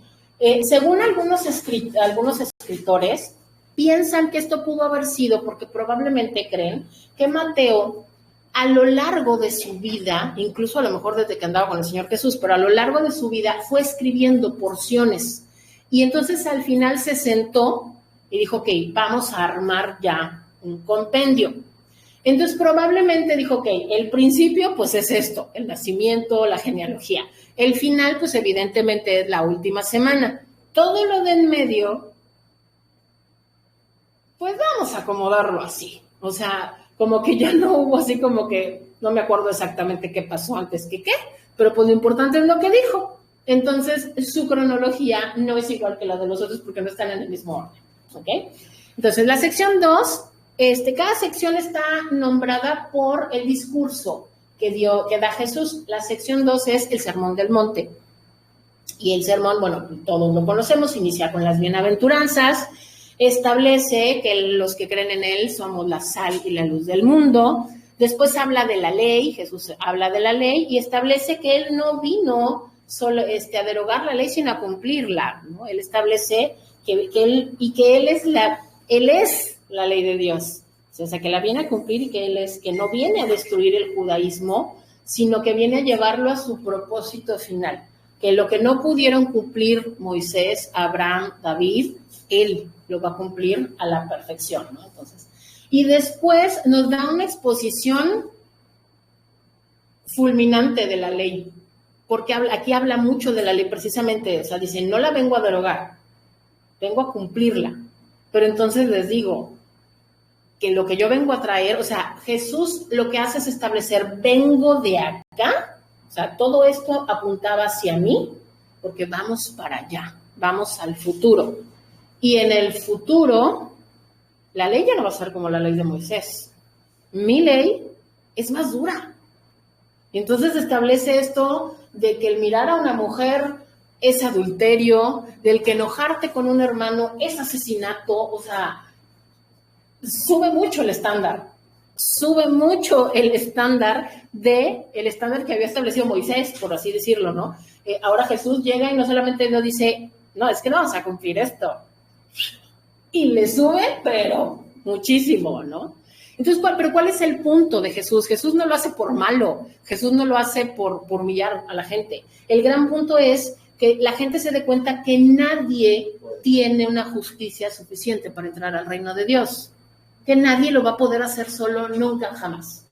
Speaker 1: Según algunos escritores, piensan que esto pudo haber sido porque probablemente creen que Mateo, a lo largo de su vida, incluso a lo mejor desde que andaba con el Señor Jesús, pero a lo largo de su vida fue escribiendo porciones. Y entonces al final se sentó y dijo, ok, vamos a armar ya un compendio. Entonces probablemente dijo, ok, el principio pues es esto, el nacimiento, la genealogía. El final pues evidentemente es la última semana. Todo lo de en medio, pues vamos a acomodarlo así. O sea, como que ya no hubo así como que, no me acuerdo exactamente qué pasó antes que qué, pero pues lo importante es lo que dijo. Entonces su cronología no es igual que la de los otros porque no están en el mismo orden. ¿Ok? Entonces la sección 2, cada sección está nombrada por el discurso que da Jesús. La sección 2 es el Sermón del Monte. Y el sermón, bueno, todos lo conocemos, inicia con las bienaventuranzas, establece que los que creen en él somos la sal y la luz del mundo. Después habla de la ley, Jesús habla de la ley y establece que él no vino solo a derogar la ley, sino a cumplirla, ¿no? Él establece que él es la ley de Dios. O sea, que la viene a cumplir y que no viene a destruir el judaísmo, sino que viene a llevarlo a su propósito final. Que lo que no pudieron cumplir Moisés, Abraham, David, él lo va a cumplir a la perfección, ¿no? Entonces, y después nos da una exposición fulminante de la ley, porque aquí habla mucho de la ley precisamente, o sea, dice, no la vengo a derogar, vengo a cumplirla, pero entonces les digo que lo que yo vengo a traer, o sea, Jesús lo que hace es establecer, vengo de acá, o sea, todo esto apuntaba hacia mí, porque vamos para allá, vamos al futuro, y en el futuro, la ley ya no va a ser como la ley de Moisés, mi ley es más dura. Entonces establece esto de que el mirar a una mujer es adulterio, del que enojarte con un hermano es asesinato, o sea, sube mucho el estándar que había establecido Moisés, por así decirlo, ¿no? Ahora Jesús llega y no solamente no dice, no, es que no vas a cumplir esto, y le sube, pero muchísimo, ¿no? Entonces, ¿cuál es el punto de Jesús? Jesús no lo hace por malo, Jesús no lo hace por humillar a la gente. El gran punto es que la gente se dé cuenta que nadie tiene una justicia suficiente para entrar al reino de Dios, que nadie lo va a poder hacer solo, nunca, jamás.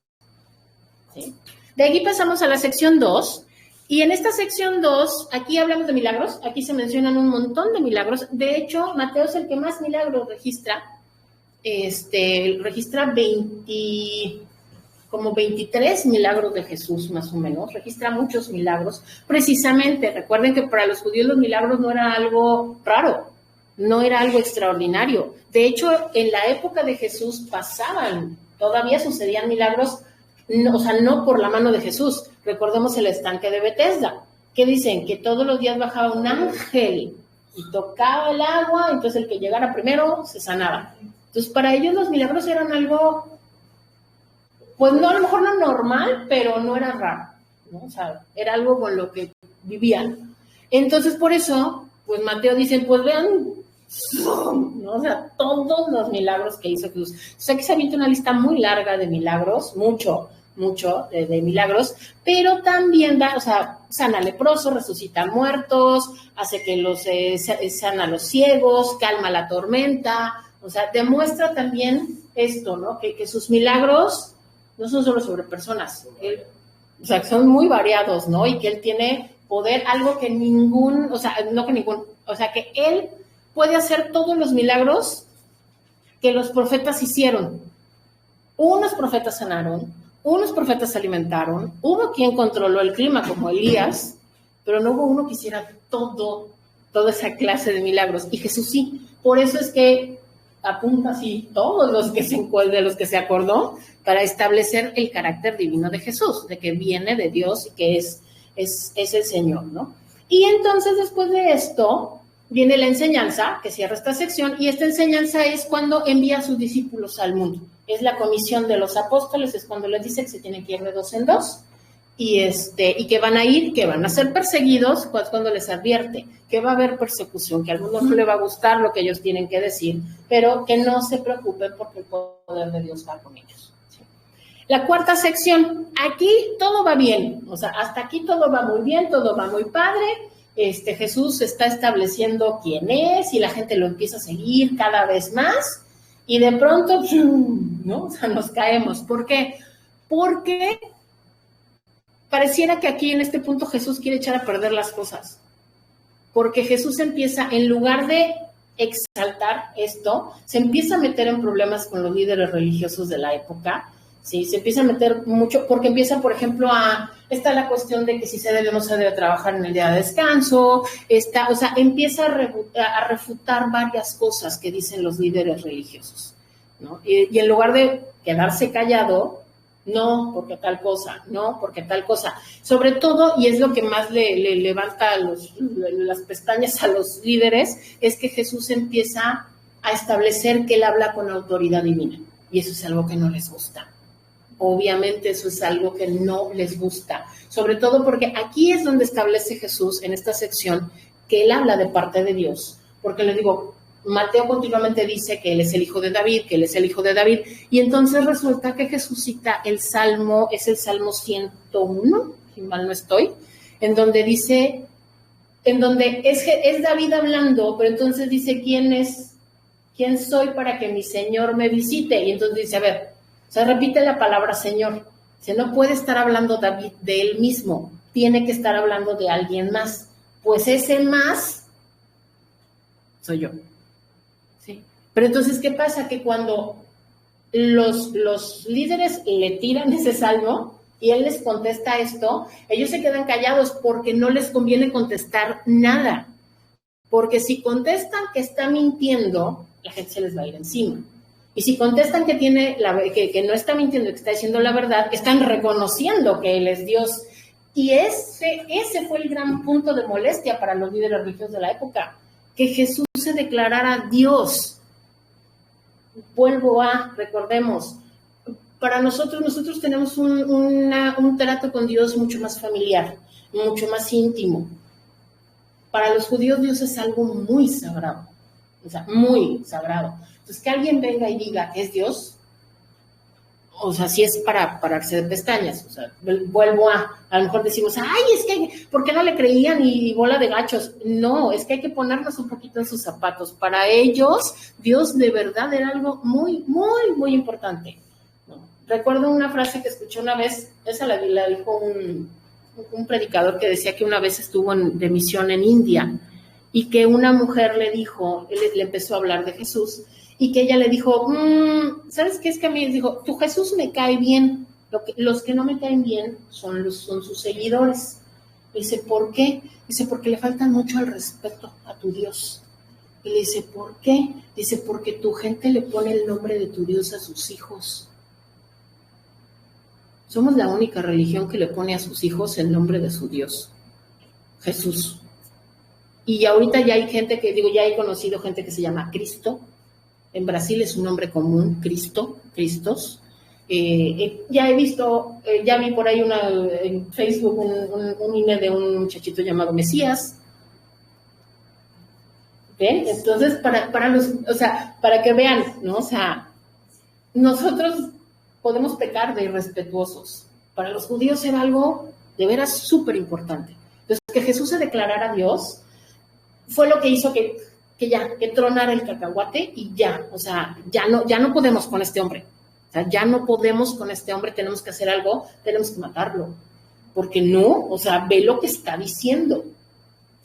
Speaker 1: ¿Sí? De aquí pasamos a la sección 2, y en esta sección 2, aquí hablamos de milagros, aquí se mencionan un montón de milagros. De hecho, Mateo es el que más milagros registra. Registra como 23 milagros de Jesús, más o menos, registra muchos milagros. Precisamente, recuerden que para los judíos los milagros no era algo raro, no era algo extraordinario. De hecho, en la época de Jesús todavía sucedían milagros, no, o sea, no por la mano de Jesús. Recordemos el estanque de Betesda, que dicen que todos los días bajaba un ángel y tocaba el agua, entonces el que llegara primero se sanaba. Entonces, para ellos los milagros eran algo, pues no, a lo mejor no normal, pero no era raro, ¿no? O sea, era algo con lo que vivían. Entonces, por eso, pues Mateo dice, pues vean, ¿no? O sea, todos los milagros que hizo Jesús. O sea, que se avienta una lista muy larga de milagros, mucho de milagros, pero también da, o sea, sana leprosos, resucita muertos, hace que sana a los ciegos, calma la tormenta. O sea, demuestra también esto, ¿no? Que sus milagros no son solo sobre personas, o sea, son muy variados, ¿no? Y que él tiene poder, algo que que él puede hacer todos los milagros que los profetas hicieron. Unos profetas sanaron, unos profetas alimentaron, hubo quien controló el clima como Elías, pero no hubo uno que hiciera toda esa clase de milagros. Y Jesús sí, por eso es que apunta así todos de los que se acordó para establecer el carácter divino de Jesús, de que viene de Dios y que es el Señor, ¿no? Y entonces después de esto viene la enseñanza que cierra esta sección, y esta enseñanza es cuando envía a sus discípulos al mundo. Es la comisión de los apóstoles, es cuando les dice que se tienen que ir de 2 en 2 y que van a ir, que van a ser perseguidos, pues cuando les advierte que va a haber persecución, que a algunos no les va a gustar lo que ellos tienen que decir, pero que no se preocupen porque el poder de Dios va con ellos. ¿Sí? La cuarta sección, aquí todo va bien, o sea, hasta aquí todo va muy bien, todo va muy padre. Jesús está estableciendo quién es y la gente lo empieza a seguir cada vez más y de pronto, ¿no? O sea, nos caemos. ¿Por qué? Porque pareciera que aquí en este punto Jesús quiere echar a perder las cosas, porque Jesús empieza, en lugar de exaltar esto, se empieza a meter en problemas con los líderes religiosos de la época, ¿sí? Se empieza a meter mucho, porque empieza, por ejemplo, está la cuestión de que si se debe o no se debe trabajar en el día de descanso, empieza a refutar varias cosas que dicen los líderes religiosos, ¿no? Y en lugar de quedarse callado, no, porque tal cosa, no, porque tal cosa. Sobre todo, y es lo que más le levanta las pestañas a los líderes, es que Jesús empieza a establecer que él habla con autoridad divina. Y eso es algo que no les gusta. Obviamente eso es algo que no les gusta. Sobre todo porque aquí es donde establece Jesús, en esta sección, que él habla de parte de Dios. Porque le digo, Mateo continuamente dice que él es el hijo de David, y entonces resulta que Jesús cita el Salmo, es el Salmo 101, si mal no estoy, en donde dice, es David hablando, pero entonces dice, ¿quién soy para que mi Señor me visite? Y entonces dice, a ver, o sea, repite la palabra Señor, o sea, no puede estar hablando David de él mismo, tiene que estar hablando de alguien más, pues ese más soy yo. Sí. Pero entonces, ¿qué pasa? Que cuando los líderes le tiran ese salmo y él les contesta esto, ellos se quedan callados porque no les conviene contestar nada. Porque si contestan que está mintiendo, la gente se les va a ir encima. Y si contestan que no está mintiendo, que está diciendo la verdad, están reconociendo que él es Dios. Y ese fue el gran punto de molestia para los líderes religiosos de la época, que Jesús se declarara Dios. Recordemos, para nosotros tenemos un trato con Dios mucho más familiar, mucho más íntimo. Para los judíos Dios es algo muy sagrado, o sea, muy sagrado. Entonces, que alguien venga y diga que es Dios, o sea, sí es para pararse de pestañas. O sea, a lo mejor decimos, ay, es que, ¿por qué no le creían y bola de gachos? No, es que hay que ponernos un poquito en sus zapatos. Para ellos, Dios de verdad era algo muy, muy, muy importante. ¿No? Recuerdo una frase que escuché una vez, esa la dijo un predicador que decía que una vez estuvo de misión en India y que una mujer le dijo, le empezó a hablar de Jesús, y que ella le dijo, ¿sabes qué? Es que a mí, dijo, tu Jesús me cae bien, los que no me caen bien son sus seguidores. Y dice, ¿por qué? Dice, porque le faltan mucho al respeto a tu Dios. Y le dice, ¿por qué? Dice, porque tu gente le pone el nombre de tu Dios a sus hijos. Somos la única religión que le pone a sus hijos el nombre de su Dios, Jesús. Y ahorita ya hay gente ya he conocido gente que se llama Cristo. En Brasil es un nombre común, Cristos. Ya vi por ahí en Facebook un email de un muchachito llamado Mesías. ¿Ven? Entonces, para que vean, ¿no? O sea, nosotros podemos pecar de irrespetuosos. Para los judíos era algo de veras súper importante. Entonces, que Jesús se declarara Dios fue lo que hizo que tronara el cacahuate y ya, o sea, ya no podemos con este hombre. O sea, ya no podemos con este hombre, tenemos que hacer algo, tenemos que matarlo. Porque no, o sea, ve lo que está diciendo.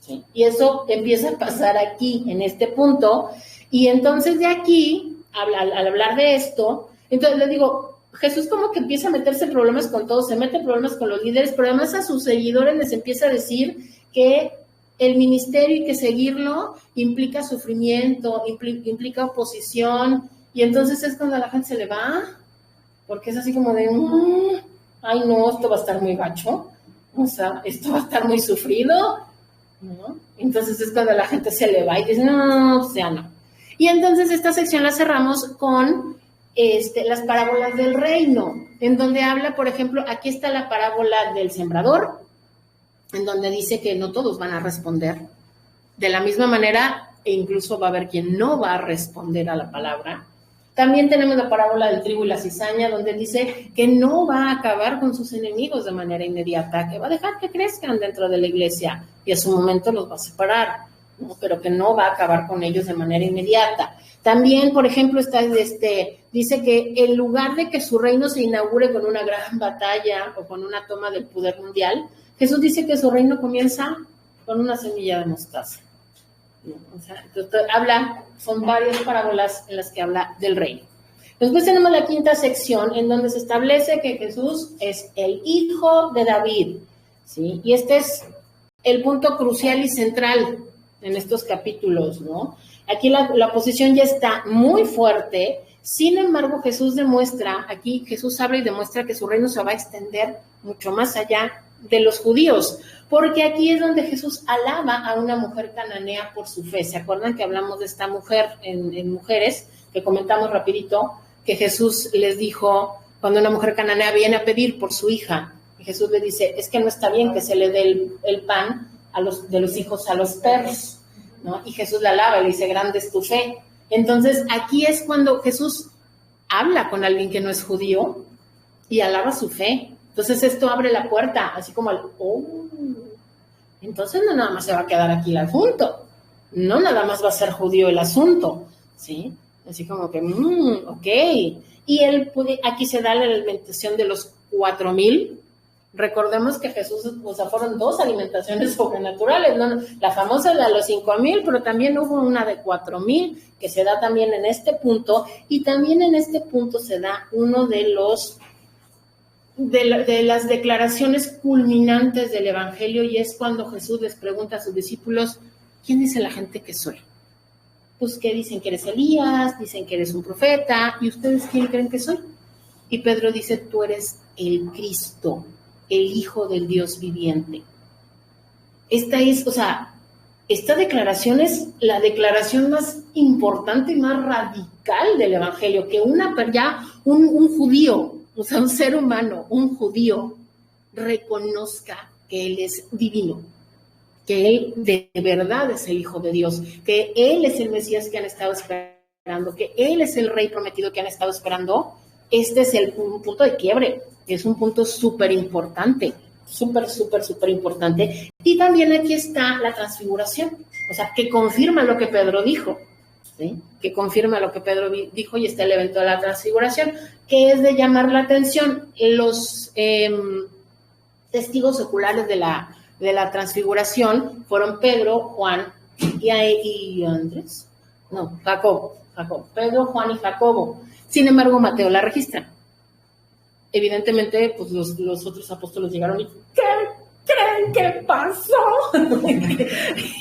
Speaker 1: ¿Sí? Y eso empieza a pasar aquí, en este punto. Y entonces de aquí, al hablar de esto, entonces le digo, Jesús como que empieza a meterse problemas con todos, se mete problemas con los líderes, pero además a sus seguidores les empieza a decir que el ministerio y que seguirlo implica sufrimiento, implica oposición, y entonces es cuando la gente se le va, porque es así como de, ay no, esto va a estar muy gacho, o sea, esto va a estar muy sufrido, ¿no? Entonces es cuando la gente se le va y dice, no, o sea, no. Y entonces esta sección la cerramos con las parábolas del reino, en donde habla, por ejemplo, aquí está la parábola del sembrador, en donde dice que no todos van a responder. De la misma manera, e incluso va a haber quien no va a responder a la palabra. También tenemos la parábola del trigo y la cizaña, donde dice que no va a acabar con sus enemigos de manera inmediata, que va a dejar que crezcan dentro de la iglesia y a su momento los va a separar, ¿no? Pero que no va a acabar con ellos de manera inmediata. También, por ejemplo, dice que en lugar de que su reino se inaugure con una gran batalla o con una toma del poder mundial, Jesús dice que su reino comienza con una semilla de mostaza. O sea, son varias parábolas en las que habla del reino. Después tenemos la quinta sección en donde se establece que Jesús es el hijo de David, ¿sí? Y este es el punto crucial y central en estos capítulos, ¿no? Aquí la posición ya está muy fuerte, sin embargo Jesús habla y demuestra que su reino se va a extender mucho más allá de los judíos, porque aquí es donde Jesús alaba a una mujer cananea por su fe. ¿Se acuerdan que hablamos de esta mujer en Mujeres? Que comentamos rapidito, que Jesús les dijo, cuando una mujer cananea viene a pedir por su hija, y Jesús le dice, es que no está bien que se le dé el pan de los hijos a los perros, ¿no? Y Jesús la alaba y le dice, grande es tu fe. Entonces, aquí es cuando Jesús habla con alguien que no es judío y alaba su fe. Entonces esto abre la puerta, así como entonces no nada más se va a quedar aquí el asunto, no nada más va a ser judío el asunto, ¿sí? Así como que, ok. Y aquí se da la alimentación de los 4,000. Recordemos que Jesús, fueron 2 alimentaciones sobrenaturales, ¿no? La famosa de los 5,000, pero también hubo una de 4,000, que se da también en este punto, y también en este punto se da uno de las declaraciones culminantes del Evangelio, y es cuando Jesús les pregunta a sus discípulos, ¿quién dice la gente que soy? Pues que dicen que eres Elías, dicen que eres un profeta, ¿y ustedes quién creen que soy? Y Pedro dice, tú eres el Cristo, el Hijo del Dios viviente. Esta declaración es la declaración más importante y más radical del Evangelio, que un judío, un ser humano, un judío, reconozca que Él es divino, que Él de verdad es el Hijo de Dios, que Él es el Mesías que han estado esperando, que Él es el Rey prometido que han estado esperando. Este es un punto de quiebre, es un punto súper importante, súper importante. Y también aquí está la transfiguración, que confirma lo que Pedro dijo, ¿sí? Que confirma lo que Pedro dijo, y está el evento de la transfiguración, que es de llamar la atención. Los testigos oculares de la transfiguración fueron Pedro, Juan y Andrés. No, Jacobo. Pedro, Juan y Jacobo. Sin embargo, Mateo la registra. Evidentemente, pues los otros apóstoles llegaron y ¿qué creen que pasó?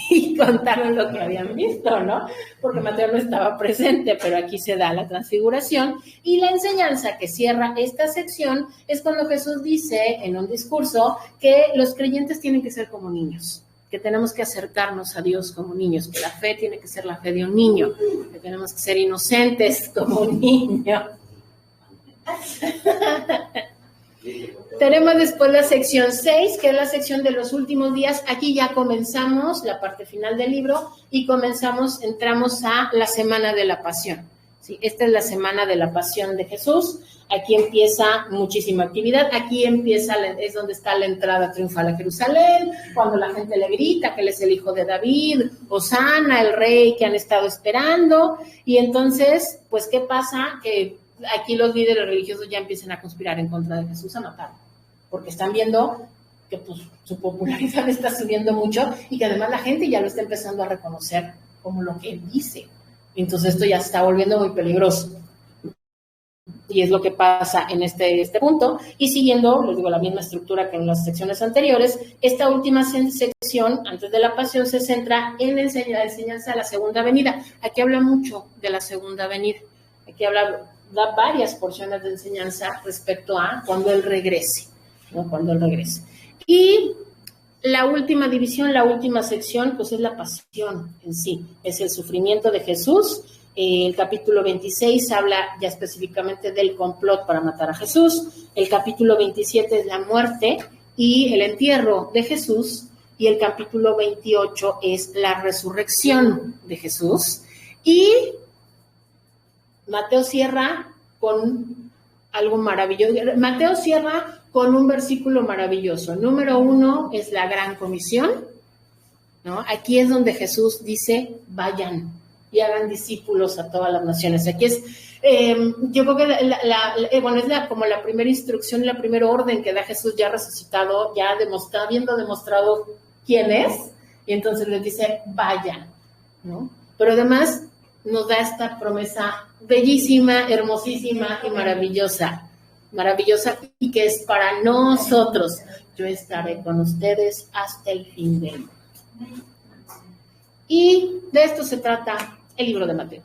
Speaker 1: Y contaron lo que habían visto, ¿no? Porque Mateo no estaba presente, pero aquí se da la transfiguración. Y la enseñanza que cierra esta sección es cuando Jesús dice en un discurso que los creyentes tienen que ser como niños, que tenemos que acercarnos a Dios como niños, que la fe tiene que ser la fe de un niño, que tenemos que ser inocentes como un niño. Tenemos después la sección 6, que es la sección de los últimos días. Aquí ya comenzamos la parte final del libro y entramos a la semana de la pasión. ¿Sí? Esta es la semana de la pasión de Jesús. Aquí empieza muchísima actividad. Aquí es donde está la entrada triunfal a Jerusalén, cuando la gente le grita que Él es el Hijo de David, Hosana, el Rey que han estado esperando. Y entonces, pues, ¿qué pasa? Que aquí los líderes religiosos ya empiezan a conspirar en contra de Jesús, a matarlo, porque están viendo que pues, su popularidad está subiendo mucho y que además la gente ya lo está empezando a reconocer como lo que Él dice. Entonces esto ya se está volviendo muy peligroso. Y es lo que pasa en este punto. Y siguiendo, les digo, la misma estructura que en las secciones anteriores, esta última sección, antes de la pasión, se centra en la enseñanza de la segunda venida. Aquí habla mucho de la segunda venida. Aquí da varias porciones de enseñanza respecto a cuando Él regrese, ¿no? Cuando Él regrese. Y la última división, la última sección, pues es la pasión en sí. Es el sufrimiento de Jesús El capítulo 26 habla ya específicamente del complot para matar a Jesús. El capítulo 27 es la muerte y el entierro de Jesús. Y el capítulo 28 es la resurrección de Jesús. Y Mateo cierra con algo maravilloso. Mateo cierra con un versículo maravilloso. Número 1 es la gran comisión, ¿no? Aquí es donde Jesús dice, vayan y hagan discípulos a todas las naciones. Aquí es, yo creo que como la primera instrucción, la primera orden que da Jesús ya resucitado, ya habiendo demostrado quién es, y entonces les dice, vayan, ¿no? Pero además nos da esta promesa bellísima, hermosísima y maravillosa, y que es para nosotros. Yo estaré con ustedes hasta el fin del mundo. Y de esto se trata el libro de Mateo.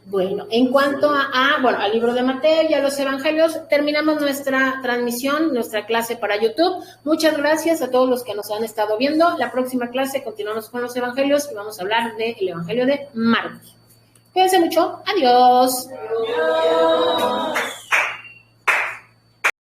Speaker 1: Bueno, en cuanto al libro de Mateo y a los evangelios, terminamos nuestra transmisión, nuestra clase para YouTube. Muchas gracias a todos los que nos han estado viendo. La próxima clase continuamos con los evangelios y vamos a hablar del evangelio de Marcos. Cuídense mucho. Adiós. Adiós.